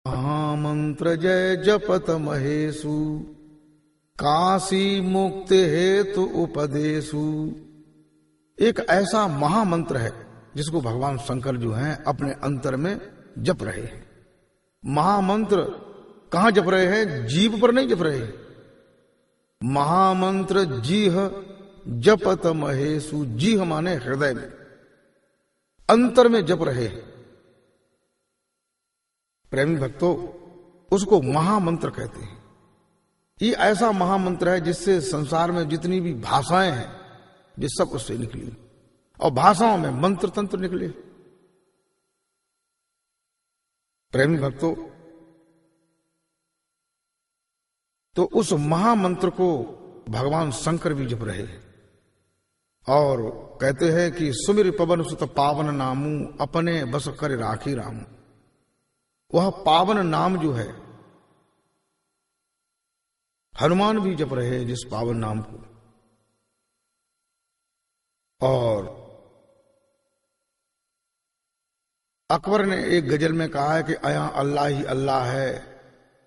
महामंत्र जय जपत महेशु, काशी मुक्ति हेतु उपदेशु। एक ऐसा महामंत्र है जिसको भगवान शंकर जो हैं अपने अंतर में जप रहे हैं। महामंत्र कहां जप रहे हैं? जीभ पर नहीं जप रहे हैं। महामंत्र जीह जपत महेशु, जीह माने हृदय में, अंतर में जप रहे हैं। प्रेमी भक्तों, उसको महामंत्र कहते हैं। ये ऐसा महामंत्र है जिससे संसार में जितनी भी भाषाएं हैं ये सब उससे निकली, और भाषाओं में मंत्र तंत्र निकले। प्रेमी भक्तों, तो उस महामंत्र को भगवान शंकर भी जप रहे हैं और कहते हैं कि सुमिर पवन सुत पावन नामू, अपने बस कर राखी रामू। वह पावन नाम जो है हनुमान भी जप रहे हैं जिस पावन नाम को। और अकबर ने एक गजल में कहा है कि अया अल्लाह ही अल्लाह है,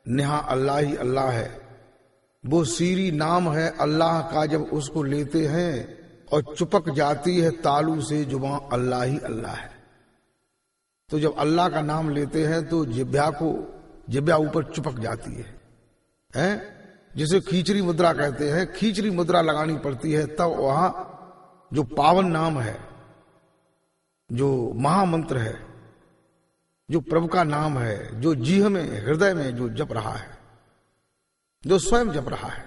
नेहा अल्लाह ही अल्लाह है। वो सीरी नाम है अल्लाह का, जब उसको लेते हैं और चुपक जाती है तालू से जुबां, अल्लाह ही अल्लाह है। तो जब अल्लाह का नाम लेते हैं तो जिब्या ऊपर चिपक जाती है? जिसे खींचरी मुद्रा कहते हैं। खींचरी मुद्रा लगानी पड़ती है, तब वहां जो पावन नाम है, जो महामंत्र है, जो प्रभु का नाम है, जो जीह में हृदय में जो जप रहा है, जो स्वयं जप रहा है,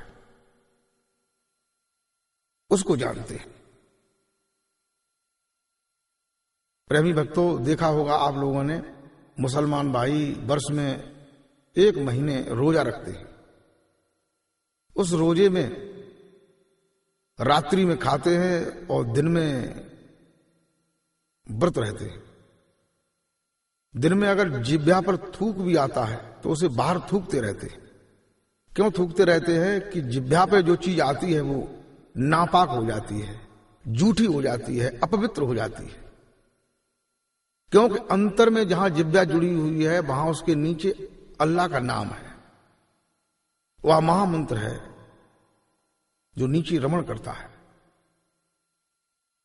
उसको जानते हैं। प्रेमी भक्तों, देखा होगा आप लोगों ने, मुसलमान भाई वर्ष में 1 महीने रोजा रखते हैं। उस रोजे में रात्रि में खाते हैं और दिन में व्रत रहते हैं। दिन में अगर जिह्वा पर थूक भी आता है तो उसे बाहर थूकते रहते हैं। क्यों थूकते रहते हैं? कि जिह्वा पे जो चीज आती है वो नापाक हो जाती है, जूठी हो जाती है, अपवित्र हो जाती है। क्योंकि अंतर में जहां जिह्वा जुड़ी हुई है वहां उसके नीचे अल्लाह का नाम है, वह महामंत्र है जो नीचे रमण करता है।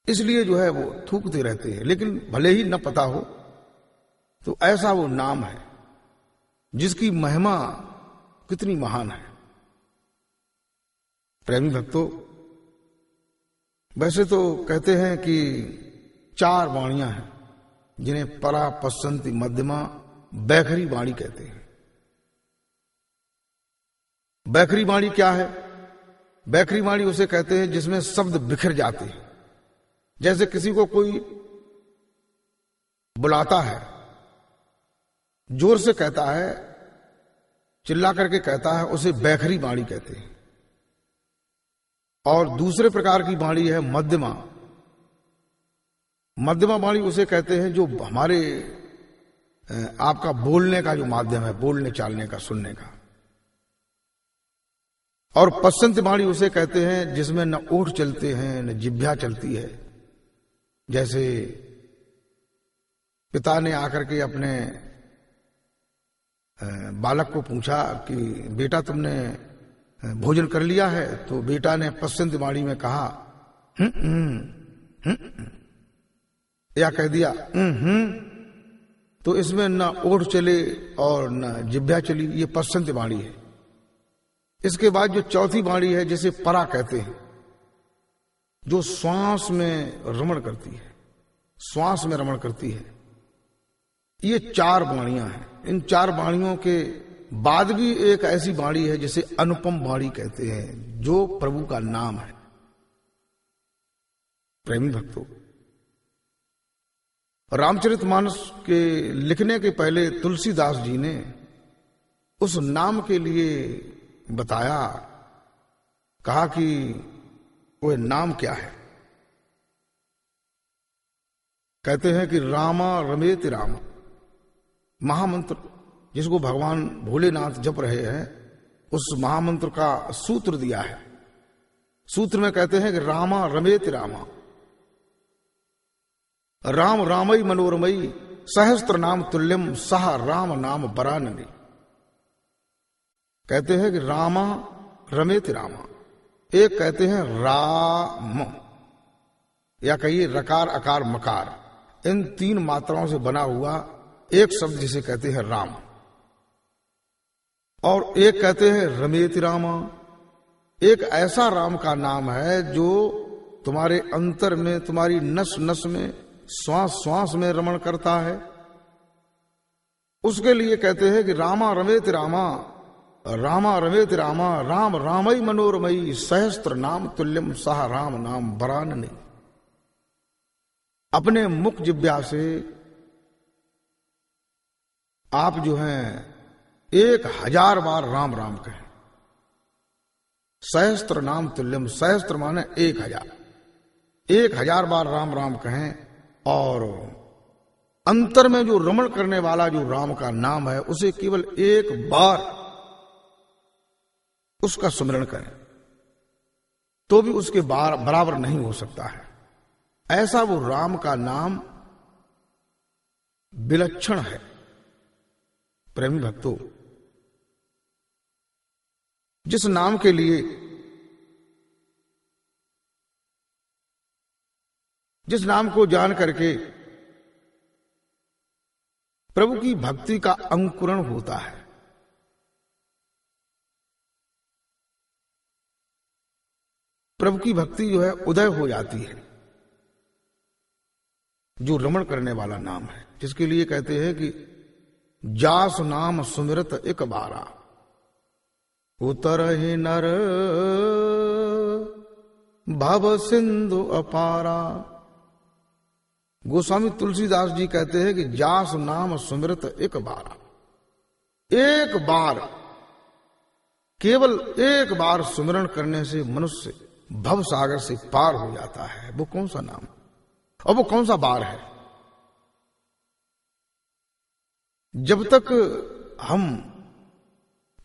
इसलिए जो है वो थूकते रहते हैं, लेकिन भले ही न पता हो तो ऐसा वो नाम है जिसकी महिमा कितनी महान है। प्रेमी भक्तों, वैसे तो कहते हैं कि 4 वाणियां हैं जिन्हें परा, पश्चंती, मध्यमा, बैखरी वाणी कहते हैं। बैखरी वाणी क्या है? बैखरी वाणी उसे कहते हैं जिसमें शब्द बिखर जाते हैं। जैसे किसी को कोई बुलाता है, जोर से कहता है, चिल्ला करके कहता है, उसे बैखरी वाणी कहते हैं। और दूसरे प्रकार की वाणी है मध्यमा। मध्यमा वाणी उसे कहते हैं जो हमारे आपका बोलने का जो माध्यम है, बोलने चालने का, सुनने का। और पश्चंत वाणी उसे कहते हैं जिसमें न ओठ चलते हैं न जिह्वा चलती है। जैसे पिता ने आकर के अपने बालक को पूछा कि बेटा तुमने भोजन कर लिया है? तो बेटा ने पश्चंत वाणी में कहा या कह दिया तो इसमें न ओठ चले और न जिह्वा चली। ये पश्चंत वाणी है। इसके बाद जो चौथी वाणी है जिसे परा कहते हैं, जो श्वास में रमण करती है, श्वास में रमण करती है। ये 4 वाणियां हैं। इन 4 वाणियों के बाद भी एक ऐसी वाणी है जिसे अनुपम वाणी कहते हैं, जो प्रभु का नाम है। प्रेमी भक्तों, रामचरितमानस के लिखने के पहले तुलसीदास जी ने उस नाम के लिए बताया, कहा कि वह नाम क्या है। कहते हैं कि रामा रमेति राम, महामंत्र जिसको भगवान भोलेनाथ जप रहे हैं, उस महामंत्र का सूत्र दिया है। सूत्र में कहते हैं कि रामा रमेति रामा, राम रामई मनोरमई सहस्त्र नाम तुल्यम सह राम नाम बरानने। कहते हैं कि रामा रमेत रामा, एक कहते हैं राम, या कहिए रकार अकार मकार, इन 3 मात्राओं से बना हुआ एक शब्द जिसे कहते हैं राम। और एक कहते हैं रमेत रामा, एक ऐसा राम का नाम है जो तुम्हारे अंतर में, तुम्हारी नस नस में, श्वास श्वास में रमण करता है। उसके लिए कहते हैं कि रामा रमेत रामा, रामा रमेत रामा, राम रामई मनोरमयी, सहस्त्र नाम तुल्यम सह राम नाम बरानने। अपने मुख जिह्वा से आप जो हैं 1000 बार राम राम कहें। सहस्त्र नाम तुल्यम, सहस्त्र माने 1000, 1000 बार राम राम कहें। और अंतर में जो रमण करने वाला जो राम का नाम है उसे केवल 1 बार उसका सुमिरन करें तो भी उसके बराबर नहीं हो सकता है। ऐसा वो राम का नाम विलक्षण है। प्रेमी भक्तों, जिस नाम के लिए, जिस नाम को जान करके प्रभु की भक्ति का अंकुरण होता है, प्रभु की भक्ति जो है उदय हो जाती है, जो रमण करने वाला नाम है, जिसके लिए कहते हैं कि जास नाम सुमिरत एक बारा, उतर ही नर भव सिंधु अपारा। गोस्वामी तुलसीदास जी कहते हैं कि जास नाम सुमिरत एक बारा, एक बार, केवल एक बार सुमिरन करने से मनुष्य भव सागर से पार हो जाता है। वो कौन सा नाम और वो कौन सा बार है? जब तक हम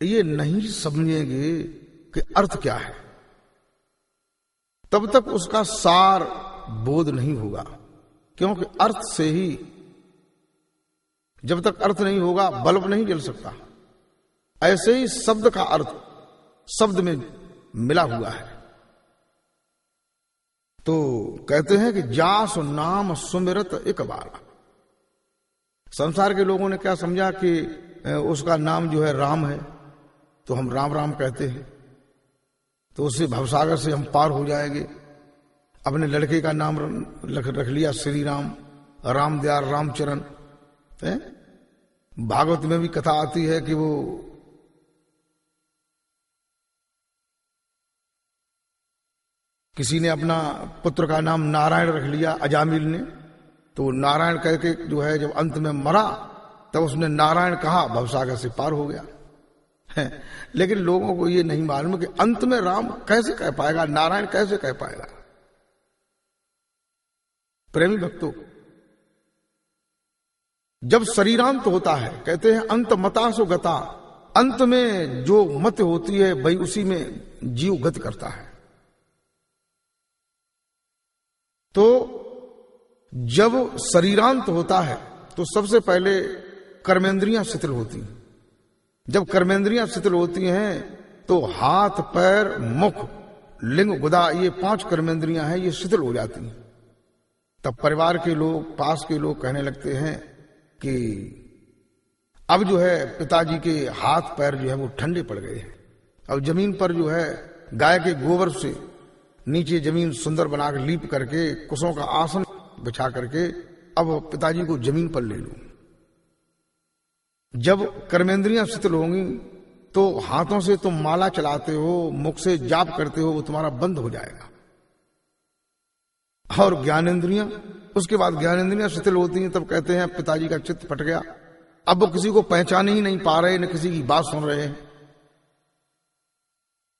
ये नहीं समझेंगे कि अर्थ क्या है, तब तक उसका सार बोध नहीं होगा। क्योंकि अर्थ से ही, जब तक अर्थ नहीं होगा बल्ब नहीं जल सकता। ऐसे ही शब्द का अर्थ शब्द में मिला हुआ है। तो कहते हैं कि जास नाम सुमिरत एक बार। संसार के लोगों ने क्या समझा कि उसका नाम जो है राम है, तो हम राम राम कहते हैं, तो उससे भवसागर से हम पार हो जाएंगे। अपने लड़के का नाम रख लिया श्री राम, राम दयाल रामचरण। भागवत में भी कथा आती है कि वो किसी ने अपना पुत्र का नाम नारायण रख लिया, अजामिल ने, तो नारायण कह के जो है जब अंत में मरा तब उसने नारायण कहा, भवसागर से पार हो गया है। लेकिन लोगों को ये नहीं मालूम कि अंत में राम कैसे कह पाएगा, नारायण कैसे कह पाएगा। प्रेमी भक्तों, जब शरीरांत होता है, कहते हैं अंत मता सो गता, अंत में जो मत होती है वही उसी में जीव गत करता है। तो जब शरीरांत होता है तो सबसे पहले कर्मेंद्रियां शिथिल होती हैं। जब कर्मेंद्रियां शिथिल होती हैं तो हाथ, पैर, मुख, लिंग, गुदा, ये 5 कर्मेंद्रियां हैं, ये शिथिल हो जाती हैं। तब परिवार के लोग, पास के लोग कहने लगते हैं कि अब जो है पिताजी के हाथ पैर जो है वो ठंडे पड़ गए हैं। अब जमीन पर जो है गाय के गोबर से नीचे जमीन सुंदर बनाकर लीप करके कुशों का आसन बिछा करके अब पिताजी को जमीन पर ले लो। जब कर्मेंद्रियां शिथिल होंगी तो हाथों से तुम माला चलाते हो, मुख से जाप करते हो, वो तुम्हारा बंद हो जाएगा। और ज्ञानेंद्रियां, उसके बाद ज्ञानेंद्रियां शिथिल होती हैं, तब कहते हैं पिताजी का चित्त फट गया, अब वो किसी को पहचान ही नहीं पा रहे, न किसी की बात सुन रहे हैं।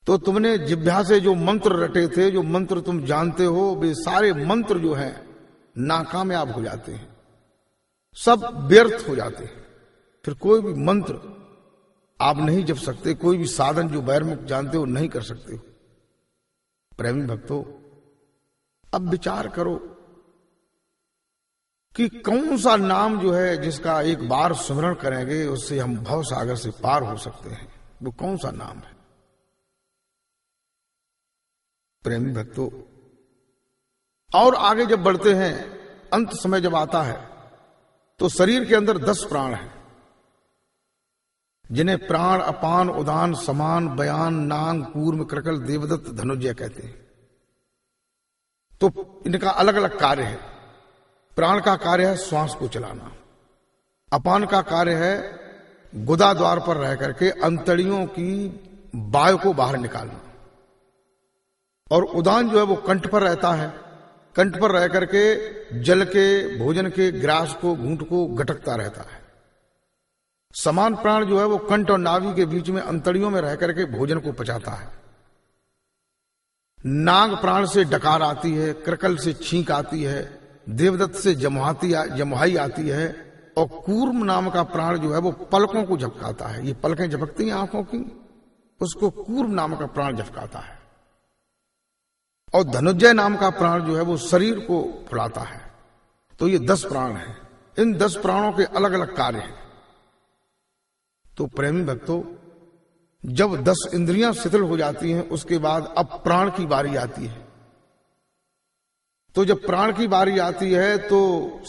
तो तुमने जिह्वा से जो मंत्र रटे थे, जो मंत्र तुम जानते हो, वे सारे मंत्र जो है नाकामयाब हो जाते हैं, सब व्यर्थ हो जाते हैं। फिर कोई भी मंत्र आप नहीं जप सकते, कोई भी साधन जो बैरमुख जानते हो नहीं कर सकते हो। प्रेमी भक्तों, अब विचार करो कि कौन सा नाम जो है जिसका एक बार स्मरण करेंगे उससे हम भव सागर से पार हो सकते हैं, वो कौन सा नाम है। प्रेमी भक्तों, और आगे जब बढ़ते हैं, अंत समय जब आता है तो शरीर के अंदर 10 प्राण हैं, जिन्हें प्राण, अपान, उदान, समान, बयान, नांग, कूर्म, कृकल, देवदत्त, धनुजय कहते हैं। तो इनका अलग अलग कार्य है। प्राण का कार्य है श्वास को चलाना, अपान का कार्य है गुदा द्वार पर रह करके अंतड़ियों की वायु को बाहर निकालना, और उदान जो है वो कंठ पर रहता है, कंठ पर रह करके जल के, भोजन के ग्रास को, घूंट को गटकता रहता है। समान प्राण जो है वो कंठ और नाभि के बीच में अंतड़ियों में रह करके भोजन को पचाता है। नाग प्राण से डकार आती है, कृकल से छींक आती है, देवदत्त से जमुहाई आती है, और कूर्म नाम का प्राण जो है वो पलकों को झपकाता है। ये पलकें झपकती हैं आंखों की, उसको कूर्म नाम का प्राण झपकाता है। और धनुजय नाम का प्राण जो है वो शरीर को फुलाता है। तो ये 10 प्राण हैं। इन 10 प्राणों के अलग अलग कार्य हैं। तो प्रेमी भक्तों, जब 10 इंद्रियां शिथिल हो जाती हैं, उसके बाद अब प्राण की बारी आती है। तो जब प्राण की बारी आती है तो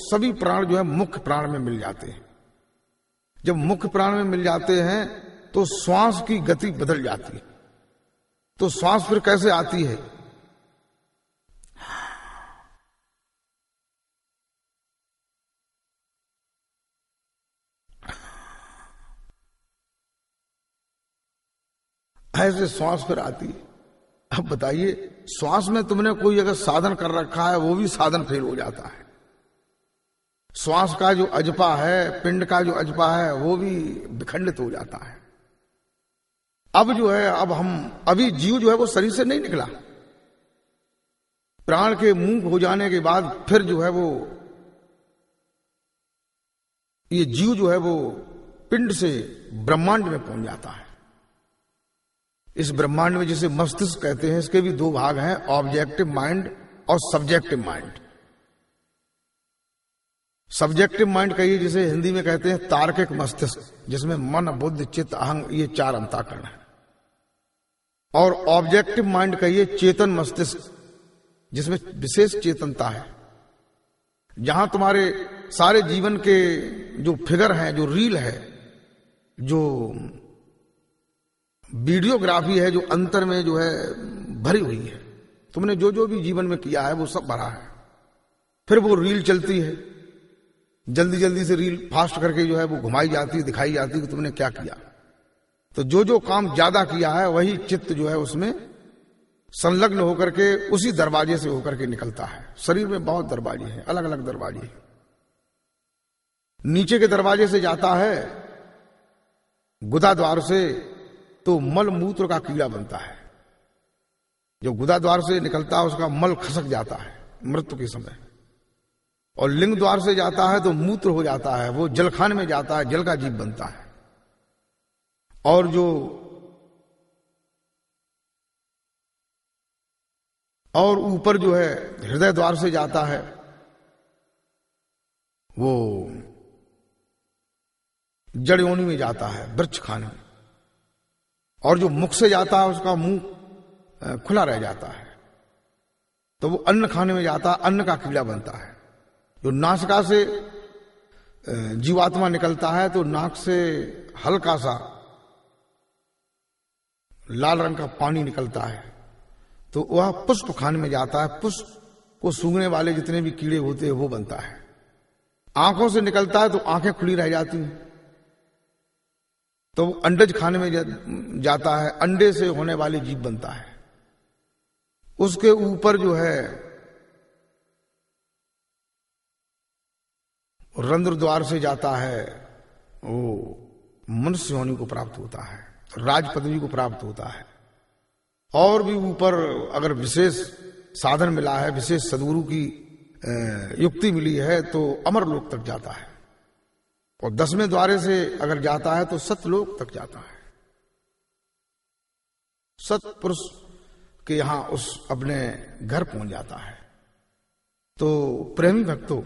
सभी प्राण जो है मुख्य प्राण में मिल जाते हैं। जब मुख्य प्राण में मिल जाते हैं तो श्वास की गति बदल जाती है। तो श्वास फिर कैसे आती है? ऐसे श्वास फिर आती है। अब बताइए, श्वास में तुमने कोई अगर साधन कर रखा है, वो भी साधन फेल हो जाता है। श्वास का जो अजपा है, पिंड का जो अजपा है, वो भी विखंडित हो जाता है। अब जो है, अब हम अभी जीव जो है वो शरीर से नहीं निकला। प्राण के मुंह हो जाने के बाद फिर जो है वो ये जीव जो है वो पिंड से ब्रह्मांड में पहुंच जाता है। इस ब्रह्मांड में जिसे मस्तिष्क कहते हैं, इसके भी 2 भाग हैं, ऑब्जेक्टिव माइंड और सब्जेक्टिव माइंड। सब्जेक्टिव माइंड कहिए जिसे हिंदी में कहते हैं तार्किक मस्तिष्क, जिसमें मन, बुद्धि, चित्त, अहंग, ये 4 अंतःकरण है। और ऑब्जेक्टिव माइंड कहिए चेतन मस्तिष्क, जिसमें विशेष चेतनता है, जहां तुम्हारे सारे जीवन के जो फिगर हैं, जो रील है, जो वीडियोग्राफी है, जो अंतर में जो है भरी हुई है, तुमने जो जो भी जीवन में किया है वो सब भरा है। फिर वो रील चलती है, जल्दी जल्दी से रील फास्ट करके जो है वो घुमाई जाती है, दिखाई जाती है कि तुमने क्या किया। तो जो जो काम ज्यादा किया है वही चित्त जो है उसमें संलग्न होकर के उसी दरवाजे से होकर के निकलता है। शरीर में बहुत दरवाजे हैं, अलग अलग दरवाजे हैं। नीचे के दरवाजे से जाता है गुदा द्वार से, तो मल मूत्र का कीड़ा बनता है। जो गुदा द्वार से निकलता है उसका मल खसक जाता है मृत्यु के समय। और लिंग द्वार से जाता है तो मूत्र हो जाता है, वो जलखान में जाता है, जल का जीव बनता है। और जो और ऊपर जो है हृदय द्वार से जाता है, वो जड़ योनि में जाता है, वृक्ष खाने में। और जो मुख से जाता है उसका मुंह खुला रह जाता है, तो वो अन्न खाने में जाता है, अन्न का कीड़ा बनता है। जो नासिका से जीवात्मा निकलता है तो नाक से हल्का सा लाल रंग का पानी निकलता है, तो वह पुष्प खाने में जाता है। पुष्प को सूंघने वाले जितने भी कीड़े होते हैं वो बनता है। आंखों से निकलता है तो आंखें खुली रह जाती हैं, तो वो अंडज खाने में जाता है, अंडे से होने वाली जीव बनता है। उसके ऊपर जो है रंध्र द्वार से जाता है, वो मनुष्य योनि को प्राप्त होता है, राज पदवी को प्राप्त होता है। और भी ऊपर अगर विशेष साधन मिला है, विशेष सद्गुरु की युक्ति मिली है, तो अमर लोक तक जाता है। और 10वें द्वारे से अगर जाता है तो सतलोक तक जाता है। सतपुरुष के यहां उस अपने घर पहुंच जाता है। तो प्रेमी भक्तों,